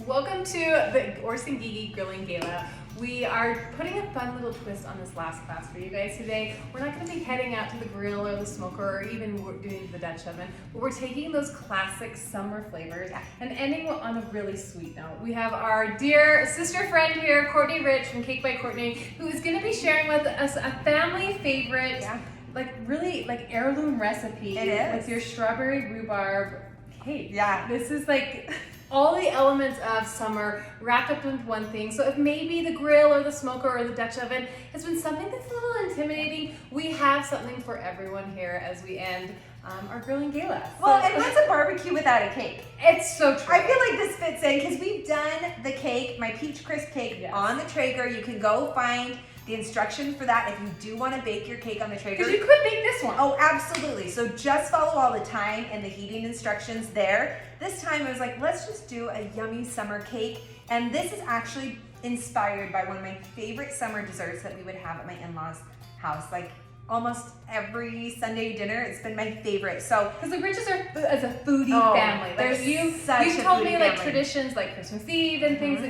Welcome to the Gigi Grilling Gala. We are putting a fun little twist on this last class for you guys today. We're not going to be heading out to the grill or the smoker or even doing the Dutch oven, but we're taking those classic summer flavors and ending on a really sweet note. We have our dear sister friend here, Courtney Rich from Cake by Courtney, who is going to be sharing with us a family favorite, really heirloom recipe with your strawberry rhubarb cake. Yeah. This is like all the elements of summer wrapped up into one thing. So if maybe the grill or the smoker or the Dutch oven has been something that's a little intimidating, we have something for everyone here as we end our Grilling Gala. Well, and what's a barbecue without a cake? It's so true. I feel like this fits in because we've done the cake, my peach crisp cake on the Traeger. You can go find the instructions for that if you do want to bake your cake on the Traeger. Because you could bake this one. Oh, absolutely. So just follow all the time and the heating instructions there. This time I was like, let's just do a yummy summer cake. And this is actually inspired by one of my favorite summer desserts that we would have at my in-laws' house. Like almost every Sunday dinner, it's been my favorite. So, because the Riches are as a foodie family. Like you told me like traditions like Christmas Eve and things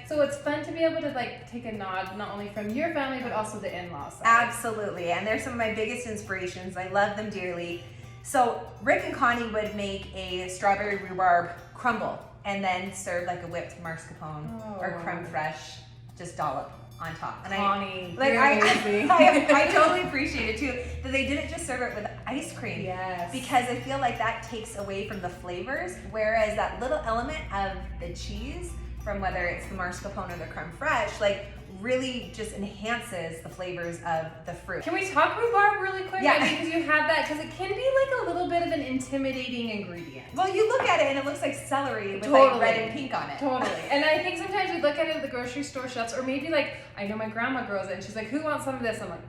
so it's fun to be able to like take a nod not only from your family but also the in-laws side. Absolutely, and they're some of my biggest inspirations. I love them dearly. So Rick and Connie would make a strawberry rhubarb crumble and then serve like a whipped mascarpone or creme fraiche, just dollop on top. And Connie, I totally appreciate it too that they didn't just serve it with ice cream. Yes. Because I feel like that takes away from the flavors, whereas that little element of the cheese from whether it's the mascarpone or the creme fraiche, like really just enhances the flavors of the fruit. Can we talk rhubarb really quick? Yeah. Because you have that, because it can be like a little bit of an intimidating ingredient. Well, you look at it and it looks like celery with like red and pink on it. Totally. And I think sometimes we look at it at the grocery store shelves, or maybe like, I know my grandma grows it and she's like, who wants some of this? I'm like,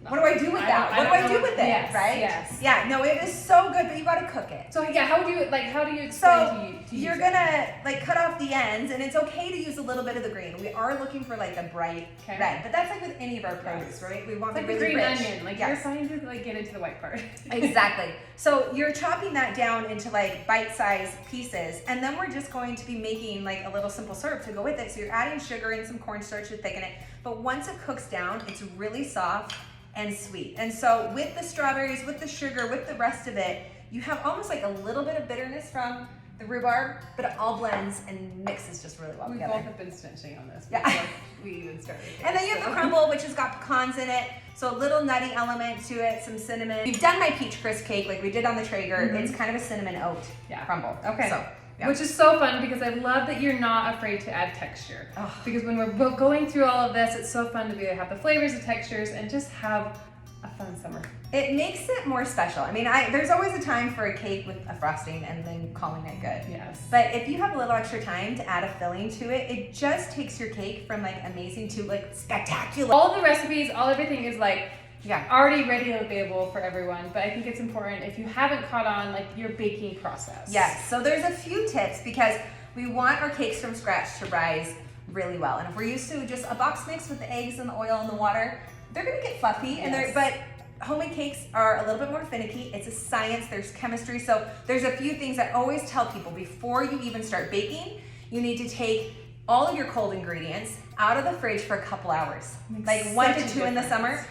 no. What do I do with that? What do I do with it? Yes, right? Yes. Yeah, no, it is so good, but you gotta cook it. So yeah, how do you explain to you're gonna like cut off the ends, and it's okay to use a little bit of the green. We are looking for like a bright red, but that's like with any of our produce, right? We want like the the really green rich. onion. Like you're trying to like get into the white part. Exactly. So you're chopping that down into like bite-sized pieces, and then we're just going to be making like a little simple syrup to go with it. So you're adding sugar and some cornstarch to thicken it. But once it cooks down, it's really soft and sweet. And so with the strawberries, with the sugar, with the rest of it, you have almost like a little bit of bitterness from the rhubarb, but it all blends and mixes just really well together. We both have been snitching on this before we even started. And then you have the crumble, which has got pecans in it, so a little nutty element to it, some cinnamon. We've done my peach crisp cake like we did on the Traeger. It's kind of a cinnamon oat crumble. Okay. So, which is so fun because I love that you're not afraid to add texture. Because when we're going through all of this, it's so fun to be able to have the flavors, the textures, and just have a fun summer. It makes it more special. I mean, there's always a time for a cake with a frosting and then calling it good. Yes. But if you have a little extra time to add a filling to it, it just takes your cake from like amazing to like spectacular. All of the recipes, everything is like already ready and available for everyone. But I think it's important if you haven't caught on like your baking process. Yes. So there's a few tips because we want our cakes from scratch to rise really well. And if we're used to just a box mix with the eggs and the oil and the water, they're gonna get fluffy, but homemade cakes are a little bit more finicky. It's a science, there's chemistry. So there's a few things I always tell people before you even start baking. You need to take all of your cold ingredients out of the fridge for a couple hours. Like 1 to 2 in the summer.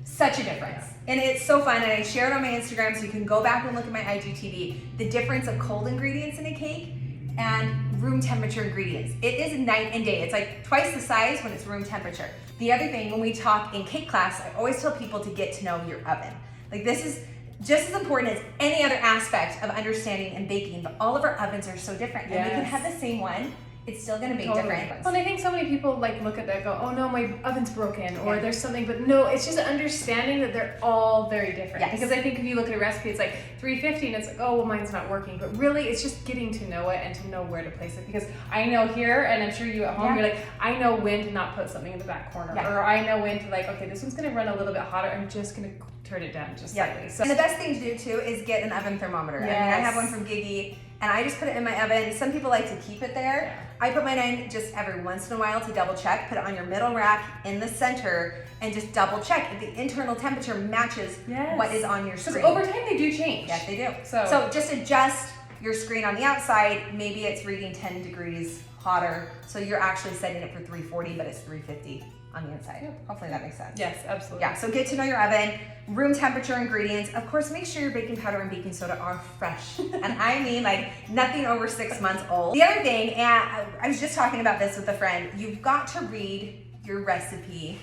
Such a difference. And it's so fun, and I share it on my Instagram so you can go back and look at my IGTV. The difference of cold ingredients in a cake and room temperature ingredients. It is night and day. It's like twice the size when it's room temperature. The other thing, when we talk in cake class, I always tell people to get to know your oven. Like this is just as important as any other aspect of understanding and baking, but all of our ovens are so different. And we can have the same one, it's still gonna make different. Well, and I think so many people like look at that and go, oh no, my oven's broken, or there's something, but no, it's just understanding that they're all very different. Yes. Because I think if you look at a recipe, it's like 350 and it's like, oh, well, mine's not working. But really, it's just getting to know it and to know where to place it. Because I know here, and I'm sure you at home, you're like, I know when to not put something in the back corner. Or I know when to like, okay, this one's gonna run a little bit hotter. I'm just gonna turn it down just slightly. So. And the best thing to do too is get an oven thermometer. Yes. I mean, I have one from Gigi, and I just put it in my oven. Some people like to keep it there. I put mine in just every once in a while to double check. Put it on your middle rack in the center and just double check if the internal temperature matches what is on your screen. Because over time they do change. Yes, they do. So just adjust your screen on the outside, maybe it's reading 10 degrees hotter. So you're actually setting it for 340, but it's 350 on the inside. Hopefully that makes sense. Yes, absolutely. Yeah, so get to know your oven, room temperature ingredients. Of course, make sure your baking powder and baking soda are fresh. And I mean like nothing over 6 months old. The other thing, and I was just talking about this with a friend, you've got to read your recipe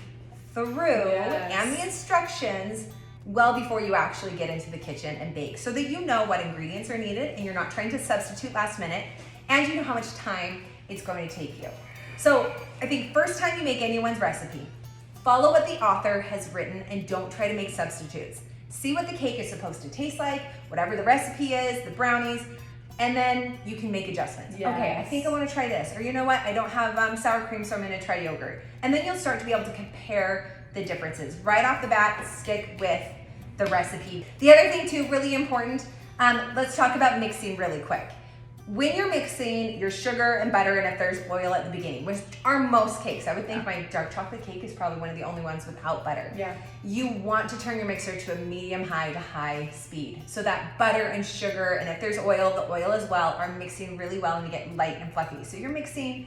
through and the instructions well before you actually get into the kitchen and bake, so that you know what ingredients are needed and you're not trying to substitute last minute, and you know how much time it's going to take you. So I think first time you make anyone's recipe, follow what the author has written and don't try to make substitutes. See what the cake is supposed to taste like, whatever the recipe is, the brownies, and then you can make adjustments. Yes. Okay, I think I want to try this, or you know what, I don't have sour cream, so I'm going to try yogurt. And then you'll start to be able to compare the differences. Right off the bat, stick with the recipe. The other thing too, really important, let's talk about mixing really quick. When you're mixing your sugar and butter, and if there's oil at the beginning, which are most cakes, I would think my dark chocolate cake is probably one of the only ones without butter. Yeah. You want to turn your mixer to a medium high to high speed, so that butter and sugar, and if there's oil, the oil as well, are mixing really well and you get light and fluffy. So you're mixing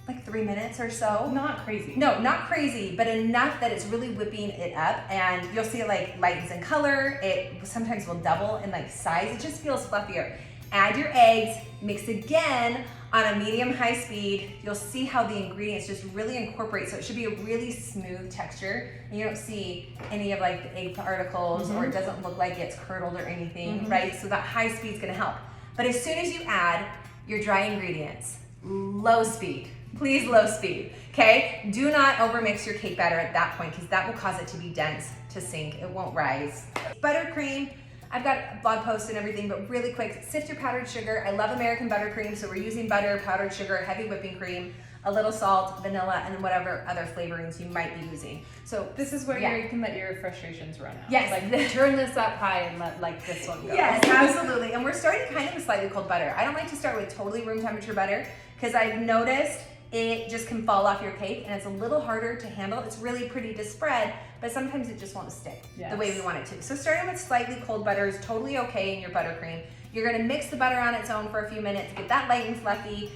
like 3 minutes or so. Not crazy. No, not crazy, but enough that it's really whipping it up, and you'll see it like lightens in color. It sometimes will double in like size. It just feels fluffier. Add your eggs, mix again on a medium-high speed. You'll see how the ingredients just really incorporate, so it should be a really smooth texture, and you don't see any of like the egg particles, or it doesn't look like it's curdled or anything, right? So that high speed is gonna help. But as soon as you add your dry ingredients, low speed, please low speed, okay? Do not overmix your cake batter at that point, because that will cause it to be dense, to sink, it won't rise. Buttercream, I've got a blog post and everything, but really quick, sift your powdered sugar. I love American buttercream, so we're using butter, powdered sugar, heavy whipping cream, a little salt, vanilla, and then whatever other flavorings you might be using. So this is where you can let your frustrations run out. Yes. Like turn this up high and let like this one go. Yes, absolutely. And we're starting kind of with slightly cold butter. I don't like to start with totally room temperature butter, because I've noticed it just can fall off your cake and it's a little harder to handle. It's really pretty to spread, but sometimes it just won't stick the way we want it to. So starting with slightly cold butter is totally okay in your buttercream. You're gonna mix the butter on its own for a few minutes, get that light and fluffy.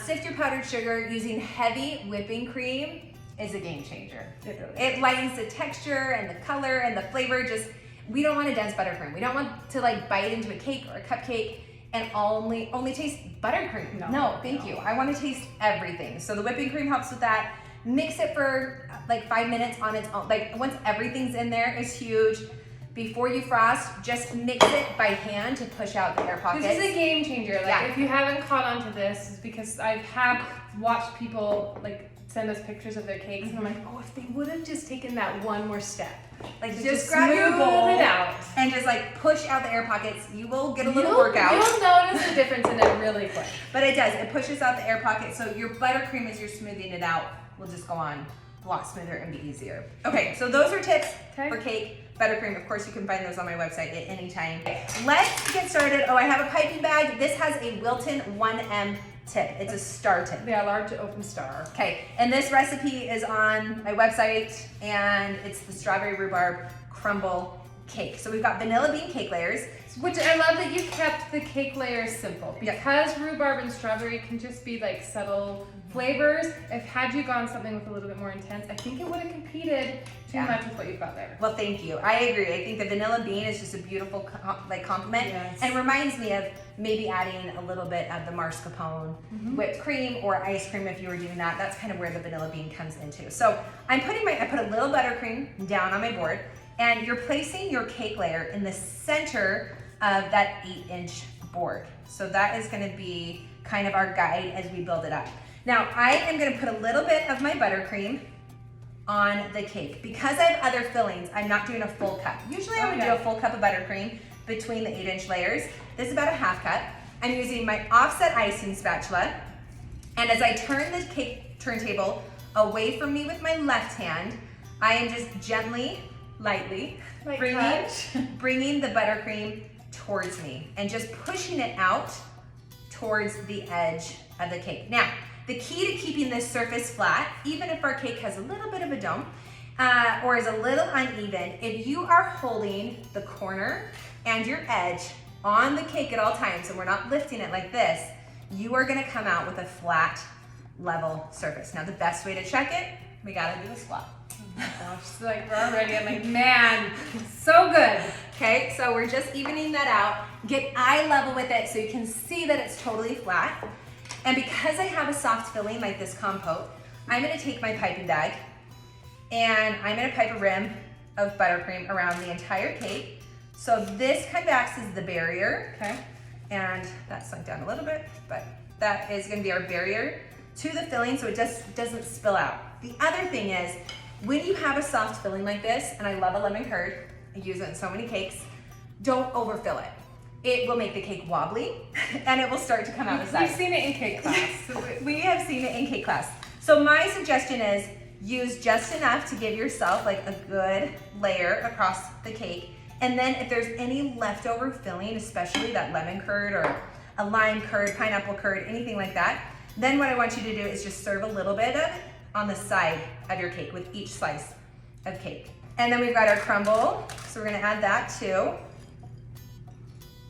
Sift your powdered sugar. Using heavy whipping cream is a game changer. It lightens the texture and the color and the flavor. We don't want a dense buttercream. We don't want to like bite into a cake or a cupcake and only taste buttercream. No, thank you. I want to taste everything. So the whipping cream helps with that. Mix it for like 5 minutes on its own. Like once everything's in there is huge. Before you frost, just mix it by hand to push out the air pockets. This is a game changer. Like if you haven't caught on to this, it's because I have watched people like send us pictures of their cakes, and I'm like, oh, if they would have just taken that one more step. Like just grab your bowl it out and just like push out the air pockets. You will get a little workout. You'll notice the difference in it really quick. But it does. It pushes out the air pockets. So your buttercream, as you're smoothing it out, will just go on a lot smoother and be easier. Okay, so those are tips for cake. Buttercream, of course, you can find those on my website at any time. Let's get started. Oh, I have a piping bag. This has a Wilton 1M tip. It's a star tip. Yeah, large open star. Okay, and this recipe is on my website, and it's the strawberry rhubarb crumble cake. So we've got vanilla bean cake layers. Which I love that you kept the cake layers simple, because rhubarb and strawberry can just be like subtle flavors. Had you gone something with a little bit more intense, I think it would have competed too much with what you've got there. Well, thank you. I agree. I think the vanilla bean is just a beautiful compliment, and reminds me of maybe adding a little bit of the mascarpone whipped cream or ice cream if you were doing that. That's kind of where the vanilla bean comes into. So I put a little buttercream down on my board, and you're placing your cake layer in the center of that 8-inch board. So that is going to be kind of our guide as we build it up. Now I am going to put a little bit of my buttercream on the cake. Because I have other fillings, I'm not doing a full cup. Usually I would do a full cup of buttercream between the 8-inch layers. This is about a half cup. I'm using my offset icing spatula, and as I turn the cake turntable away from me with my left hand, I am just gently, lightly bringing the buttercream towards me and just pushing it out towards the edge of the cake. Now, the key to keeping this surface flat, even if our cake has a little bit of a dome or is a little uneven, if you are holding the corner and your edge on the cake at all times, and we're not lifting it like this, you are gonna come out with a flat, level surface. Now the best way to check it, we gotta do a squat. Oh my gosh, it's like we're already, I'm like, man, so good. Okay, so we're just evening that out. Get eye level with it so you can see that it's totally flat. And because I have a soft filling like this Crumb Coat, I'm gonna take my piping bag and I'm gonna pipe a rim of buttercream around the entire cake. So this kind of acts as the barrier. Okay. And that sunk down a little bit, but that is gonna be our barrier to the filling so it just doesn't spill out. The other thing is, when you have a soft filling like this, and I love a lemon curd, I use it in so many cakes, don't overfill it. It will make the cake wobbly and it will start to come out the sides. We've seen it in cake class. We have seen it in cake class. So my suggestion is use just enough to give yourself like a good layer across the cake. And then if there's any leftover filling, especially that lemon curd or a lime curd, pineapple curd, anything like that, then what I want you to do is just serve a little bit of it on the side of your cake with each slice of cake. And then we've got our crumble, so we're gonna add that too.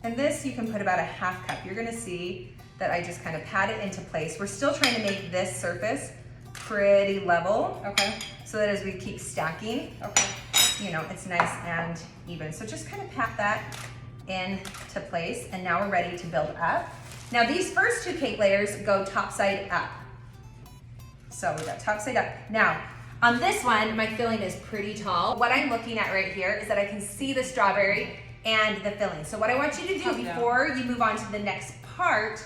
And this you can put about a half cup. You're gonna see that I just kind of pat it into place. We're still trying to make this surface pretty level. Okay. So that as we keep stacking, Okay. you know, it's nice and even. So just kind of pat that into place, and now we're ready to build up. Now these first two cake layers go top side up. So we got top side up. Now, on this one, my filling is pretty tall. What I'm looking at right here is that I can see the strawberry and the filling. So what I want you to do before you move on to the next part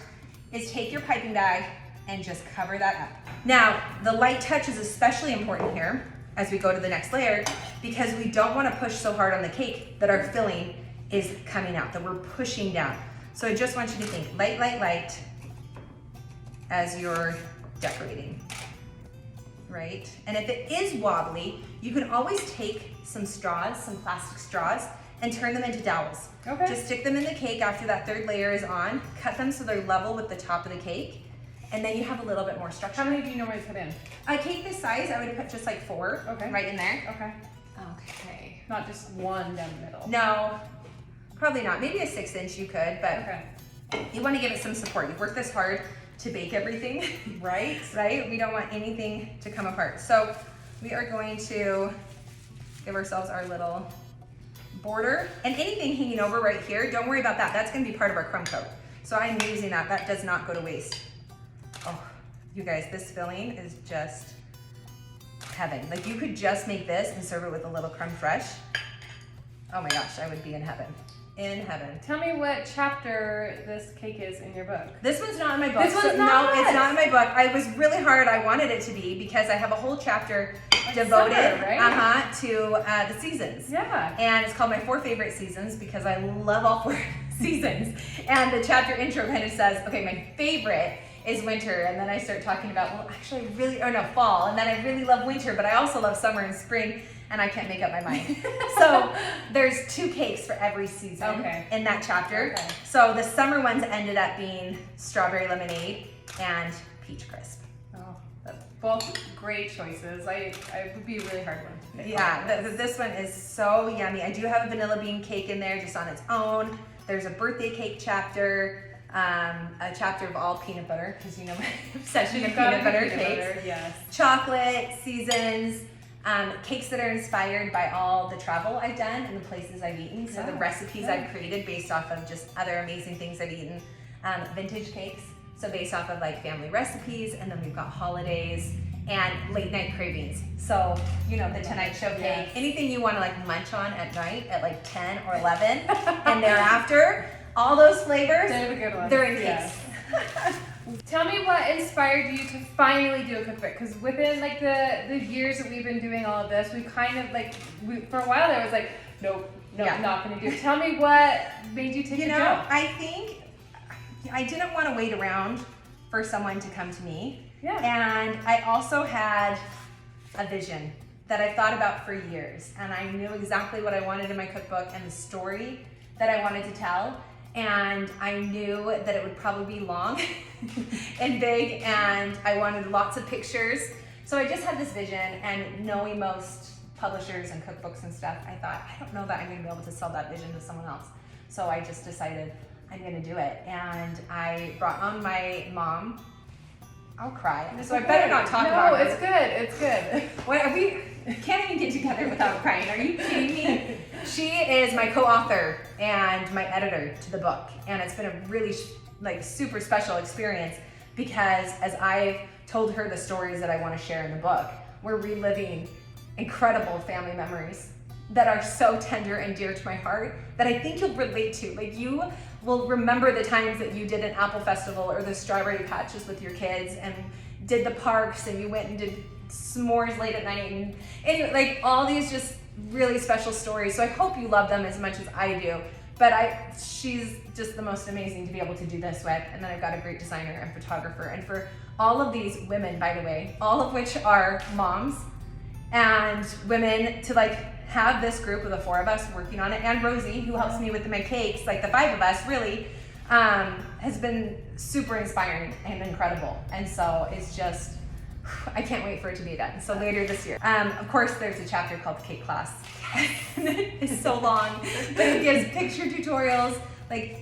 is take your piping bag and just cover that up. Now, the light touch is especially important here as we go to the next layer, because we don't want to push so hard on the cake that our filling is coming out, that we're pushing down. So I just want you to think light, light, light as you're decorating, right? And if it is wobbly, you can always take some straws, some plastic straws, and turn them into dowels. Okay. Just stick them in the cake after that third layer is on, cut them so they're level with the top of the cake, and then you have a little bit more structure. How many do you normally put in? A cake this size, I would put just like 4 right in there. Okay. Okay. Not just one down the middle. No, probably not. Maybe a 6-inch you could, but Okay. you want to give it some support. You've worked this hard to bake everything, Right? right? We don't want anything to come apart. So we are going to give ourselves our little border, and anything hanging over right here, don't worry about that. That's going to be part of our crumb coat. So I'm using that. That does not go to waste. Oh, you guys, this filling is just heaven. Like you could just make this and serve it with a little crumb fresh. Oh my gosh, I would be in heaven. In heaven. Tell me what chapter this cake is in your book. This one's not in my book. This one's not? No, it's not in my book. I was really hard. I wanted it to be because I have a whole chapter devoted summer, right? To the seasons. Yeah. And it's called My 4 Favorite Seasons because I love all 4 seasons. And the chapter intro kind of says, okay, my favorite is winter, and then I start talking about, well, actually, fall, and then I really love winter, but I also love summer and spring, and I can't make up my mind. So there's 2 cakes for every season in that chapter. Okay. So the summer ones ended up being strawberry lemonade and peach crisp. Oh, that's both great choices. I would be a really hard one to pick. Yeah, this one is so yummy. I do have a vanilla bean cake in there just on its own. There's a birthday cake chapter. A chapter of all peanut butter, because you know my obsession with peanut butter cakes. Yes. Chocolate, seasons, cakes that are inspired by all the travel I've done and the places I've eaten. So the recipes I've created based off of just other amazing things I've eaten. Vintage cakes, so based off of like family recipes, and then we've got holidays and late night cravings. So, you know, the Tonight Show cake, anything you want to like munch on at night at like 10 or 11 and thereafter. All those flavors, They're the good ones. they're in cakes. Tell me what inspired you to finally do a cookbook, because within like the years that we've been doing all of this, we've kind of like, for a while there was like, nope, not gonna do it. Tell me what made you take the jump. I think I didn't want to wait around for someone to come to me. Yeah. And I also had a vision that I thought about for years, and I knew exactly what I wanted in my cookbook and the story that I wanted to tell. And I knew that it would probably be long and big, and I wanted lots of pictures. So I just had this vision, and knowing most publishers and cookbooks and stuff, I thought, I don't know that I'm gonna be able to sell that vision to someone else. So I just decided I'm gonna do it. And I brought on my mom. I'll cry. So I better not talk about her. No, it's good. It's good. What, we can't even get together without crying. Are you kidding me? She is my co-author and my editor to the book. And it's been a really super special experience because as I've told her the stories that I want to share in the book, we're reliving incredible family memories that are so tender and dear to my heart that I think you'll relate to. Like, you will remember the times that you did an apple festival or the strawberry patches with your kids and did the parks and you went and did s'mores late at night. And anyway, like all these just really special stories. So I hope you love them as much as I do. But she's just the most amazing to be able to do this with. And then I've got a great designer and photographer. And for all of these women, by the way, all of which are moms and women, to have this group of the 4 of us working on it, and Rosie, who helps me with my cakes, the 5 of us really, has been super inspiring and incredible. And so it's just, I can't wait for it to be done. So later this year. Of course, there's a chapter called the Cake Class. It's so long, but it gives picture tutorials,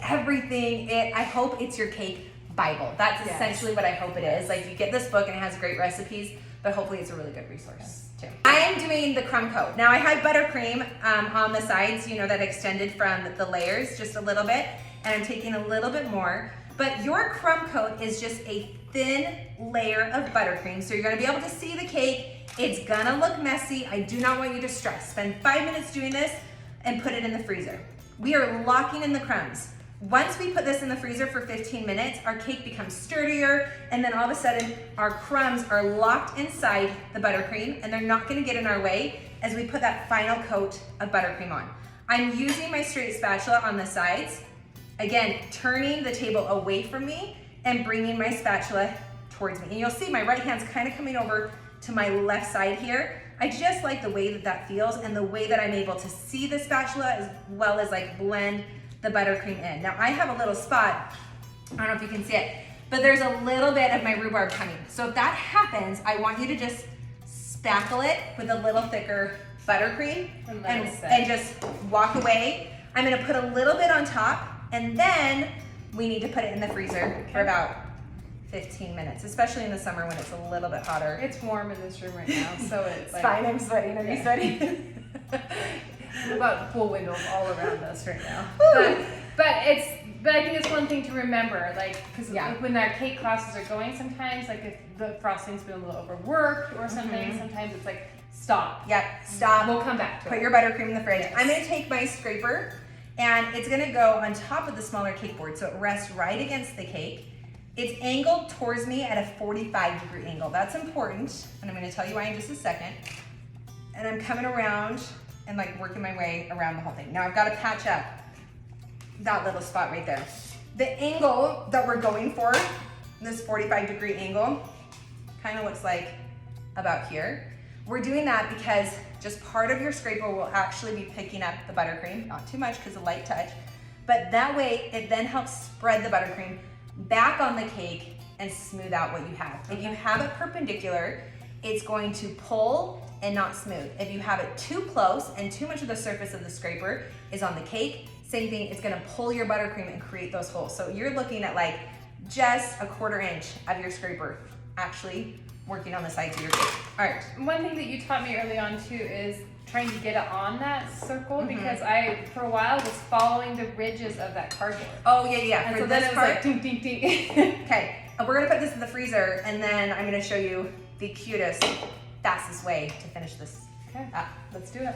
everything. I hope it's your cake Bible. That's essentially what I hope it is. You get this book and it has great recipes, but hopefully it's a really good resource too. I am doing the Crumb Coat. Now I had buttercream on the sides, that extended from the layers just a little bit, and I'm taking a little bit more. But your Crumb Coat is just a thin layer of buttercream, so you're gonna be able to see the cake. It's gonna look messy. I do not want you to stress. Spend 5 minutes doing this and put it in the freezer. We are locking in the crumbs. Once we put this in the freezer for 15 minutes, our cake becomes sturdier, and then all of a sudden, our crumbs are locked inside the buttercream, and they're not gonna get in our way as we put that final coat of buttercream on. I'm using my straight spatula on the sides, again, turning the table away from me and bringing my spatula towards me. And you'll see my right hand's kind of coming over to my left side here. I just like the way that feels and the way that I'm able to see the spatula as well as blend the buttercream in. Now I have a little spot, I don't know if you can see it, but there's a little bit of my rhubarb coming. So if that happens, I want you to just spackle it with a little thicker buttercream and just walk away. I'm gonna put a little bit on top, and then we need to put it in the freezer for about 15 minutes, especially in the summer when it's a little bit hotter. It's warm in this room right now, so it's fine, I'm sweating. Are you sweating? We've got full windows all around us right now. But I think it's one thing to remember, because when our cake classes are going, sometimes if the frosting's been a little overworked or something, sometimes it's stop. Yep, stop. We'll come back to it. Put your buttercream in the fridge. Yes. I'm gonna take my scraper, and it's gonna go on top of the smaller cake board, so it rests right against the cake. It's angled towards me at a 45-degree angle. That's important, and I'm gonna tell you why in just a second. And I'm coming around and working my way around the whole thing. Now I've got to patch up that little spot right there. The angle that we're going for, this 45-degree angle, kind of looks like about here. We're doing that because just part of your scraper will actually be picking up the buttercream, not too much because of light touch, but that way it then helps spread the buttercream back on the cake and smooth out what you have. If you have it perpendicular, it's going to pull and not smooth. If you have it too close and too much of the surface of the scraper is on the cake, same thing, it's gonna pull your buttercream and create those holes. So you're looking at just a 1/4 inch of your scraper actually working on the sides of your cake. All right. One thing that you taught me early on too is trying to get it on that circle, because I, for a while, was following the ridges of that cardboard. Oh, yeah. And for so then this it was part, ding, ding, ding. Okay, we're gonna put this in the freezer, and then I'm gonna show you the cutest, fastest way to finish this. Okay, let's do it.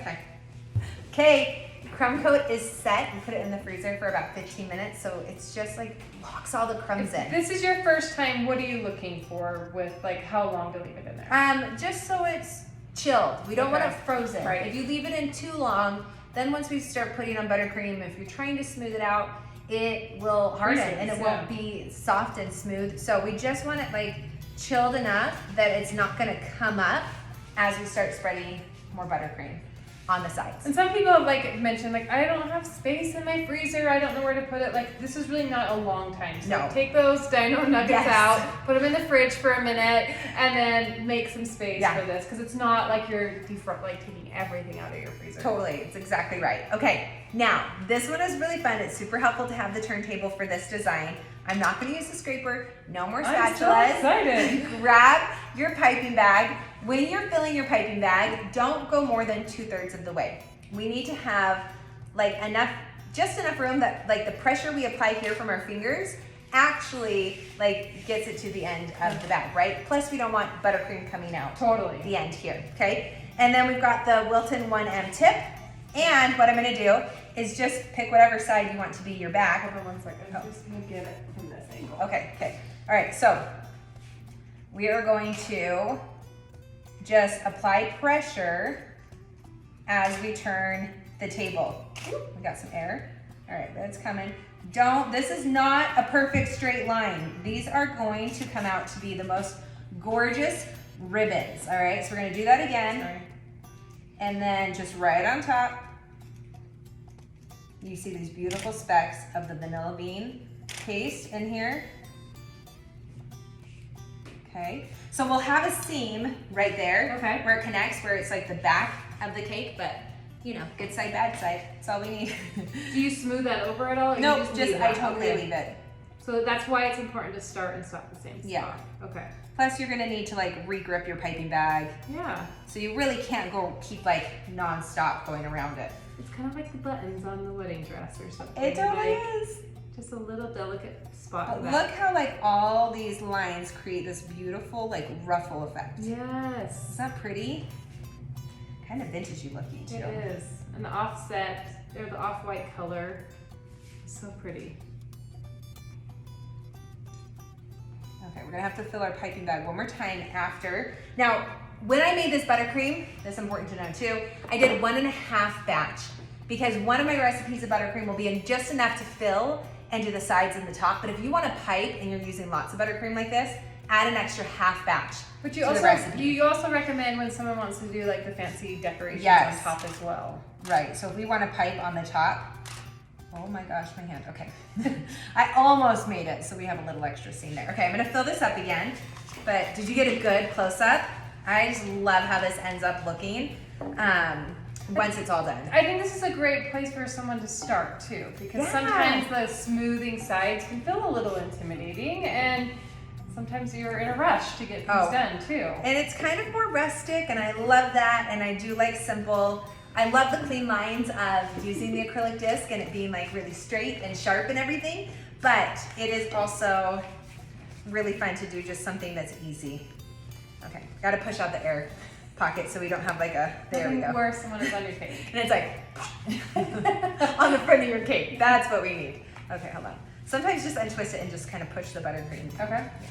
Okay, Crumb Coat is set. We put it in the freezer for about 15 minutes, so it's just locks all the crumbs in. If this is your first time, what are you looking for with how long to leave it in there? Just so it's chilled. We don't want it frozen. Right. If you leave it in too long, then once we start putting on buttercream, if you're trying to smooth it out, it will harden and it won't be soft and smooth. So we just want it chilled enough that it's not gonna come up as we start spreading more buttercream. on the sides. And some people have like mentioned, like, I don't have space in my freezer, I don't know where to put it. Like, this is really not a long time. So No. take those dino nuggets Yes. out, put them in the fridge for a minute, and then make some space Yeah. for this. Because it's not like you're taking everything out of your freezer. Totally, it's exactly right. Okay, now this one is really fun. It's super helpful to have the turntable for this design. I'm not going to use the scraper. No more spatulas. I'm so excited. Grab your piping bag. When you're filling your piping bag, don't go more than 2/3 of the way. We need to have like just enough room that like the pressure we apply here from our fingers actually like gets it to the end of the bag, right? Plus we don't want buttercream coming out. Totally. The end here, okay? And then we've got the Wilton 1M tip. And what I'm gonna do is just pick whatever side you want to be your bag. Hold on one second. I'm just gonna get it from this angle. Okay. All right, so we are going to just apply pressure as we turn the table. Ooh, we got some air. All right, that's coming. This is not a perfect straight line. These are going to come out to be the most gorgeous ribbons. All right, so we're gonna do that again. Sorry. And then just right on top, you see these beautiful specks of the vanilla bean paste in here. Okay, so we'll have a seam right there, Okay. where it connects, where it's like the back of the cake, but you know, good side, bad side, that's all we need. Do you smooth that over at all? Or No, you just leave I that? totally Okay. leave it. So that's why it's important to start and stop the same spot. Yeah. Okay. Plus you're gonna need to like re-grip your piping bag, Yeah. so you really can't keep like non-stop going around it. It's kind of like the buttons on the wedding dress or something. It totally like, is. Just a little delicate spot. But in the look back. how like all these lines create this beautiful like ruffle effect. Yes. Is that pretty? Kind of vintagey looking too. It is. And the offset, or the off-white color, is so pretty. Okay, we're gonna have to fill our piping bag one more time after. Now, when I made this buttercream, that's important to know too, I did 1.5 batch because one of my recipes of buttercream will be in just enough to fill and do the sides and the top. But if you want to pipe and you're using lots of buttercream like this, add an extra half batch. But to the recipe. you also recommend when someone wants to do like the fancy decorations Yes. on top as well. Right, so if we want to pipe on the top, oh my gosh, my hand, okay. I almost made it, so we have a little extra seam there. Okay, I'm gonna fill this up again, but did you get a good close-up? I just love how this ends up looking once it's all done. I think this is a great place for someone to start too, because Yeah. sometimes the smoothing sides can feel a little intimidating, and sometimes you're in a rush to get things done too. And it's kind of more rustic, and I love that, and I do like simple. I love the clean lines of using the acrylic disc and it being like really straight and sharp and everything, but it is also really fun to do just something that's easy. Okay, gotta push out the air pocket so we don't have like there we go. Where someone is on your cake. And it's like on the front of your cake. That's what we need. Okay, hold on. Sometimes just untwist it and just kind of push the buttercream. Okay. Yeah.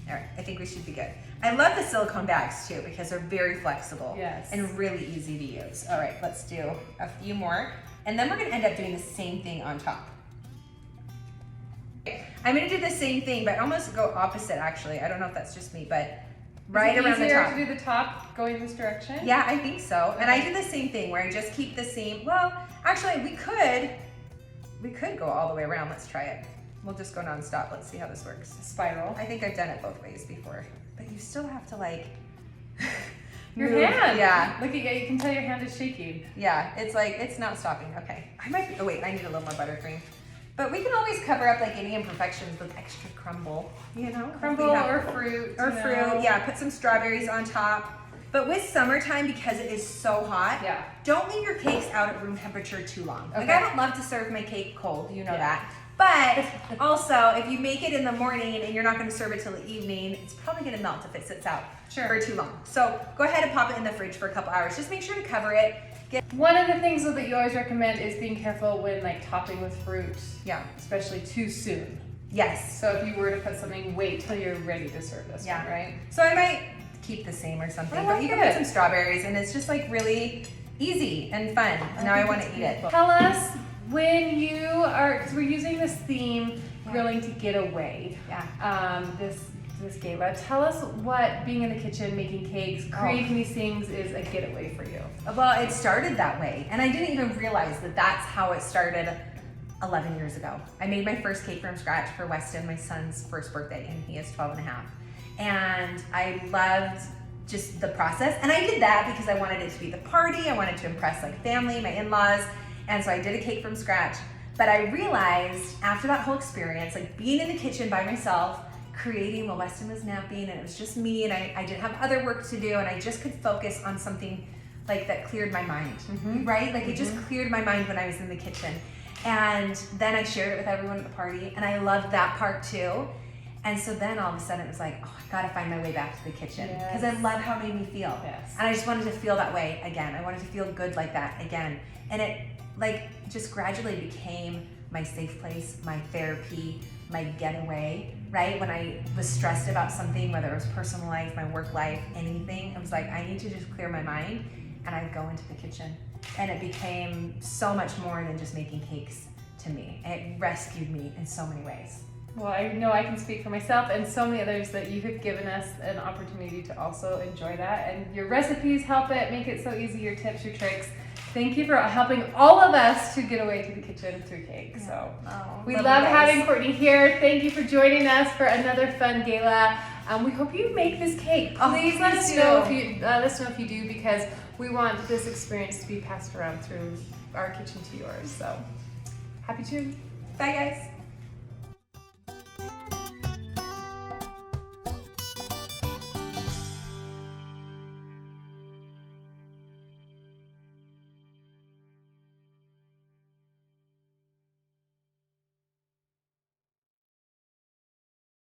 All right, I think we should be good. I love the silicone bags too because they're very flexible. Yes. And really easy to use. All right, let's do a few more. And then we're gonna end up doing the same thing on top. Okay, I'm gonna do the same thing, but almost go opposite actually. I don't know if that's just me, but right Is it around the easier top. to do the top going this direction? Yeah, I think so. And I do the same thing where I just keep the same, well, actually we could go all the way around. Let's try it. We'll just go nonstop. Let's see how this works. Spiral. I think I've done it both ways before, but you still have to like Your move. hand. Yeah, Look at you. You can tell your hand is shaking. yeah. It's like it's not stopping. Okay, I might. Oh wait, I need a little more buttercream. But we can always cover up like any imperfections with extra crumble. You know, Crumble or fruit. or you know. fruit. Yeah, put some strawberries on top. But with summertime, because it is so hot, Yeah. don't leave your cakes out at room temperature too long. Like Okay. I don't love to serve my cake cold, you know Yeah. that. But also, if you make it in the morning and you're not going to serve it till the evening, it's probably going to melt if it sits out for too long. So go ahead and pop it in the fridge for a couple hours. Just make sure to cover it. One of the things though that you always recommend is being careful when like topping with fruit, Yeah. especially too soon. Yes. So if you were to put something, wait till you're ready to serve this Yeah. one, right? So I might keep the same or something, I but like you can it. put some strawberries, and it's just like really easy and fun. Now I want to eat it. Tell us when you are, because we're using this theme, grilling to get away. Yeah. This this gala. Tell us what being in the kitchen, making cakes, creating these things is a getaway for you. Well, it started that way, and I didn't even realize that that's how it started 11 years ago. I made my first cake from scratch for Weston, my son's first birthday, and he is 12 and a half. And I loved just the process, and I did that because I wanted it to be the party. I wanted to impress like family, my in-laws, and so I did a cake from scratch. But I realized after that whole experience, like being in the kitchen by myself, creating while Weston was napping, and it was just me, and I didn't have other work to do, and I just could focus on something like that cleared my mind, right? Like it just cleared my mind when I was in the kitchen. And then I shared it with everyone at the party, and I loved that part too. And so then all of a sudden it was like, oh, I gotta find my way back to the kitchen because I love how it made me feel. Yes. And I just wanted to feel that way again. I wanted to feel good like that again. And it like just gradually became my safe place, my therapy, my getaway, right? When I was stressed about something, whether it was personal life, my work life, anything, I was like, I need to just clear my mind, and I'd go into the kitchen. And it became so much more than just making cakes to me. It rescued me in so many ways. Well, I know I can speak for myself and so many others that you have given us an opportunity to also enjoy that. And your recipes help it, make it so easy, your tips, your tricks. Thank you for helping all of us to get away to the kitchen through cake. So we love having Courtney here. Thank you for joining us for another fun gala. We hope you make this cake. Please let us know if you do, because we want this experience to be passed around through our kitchen to yours. So happy to. Bye guys.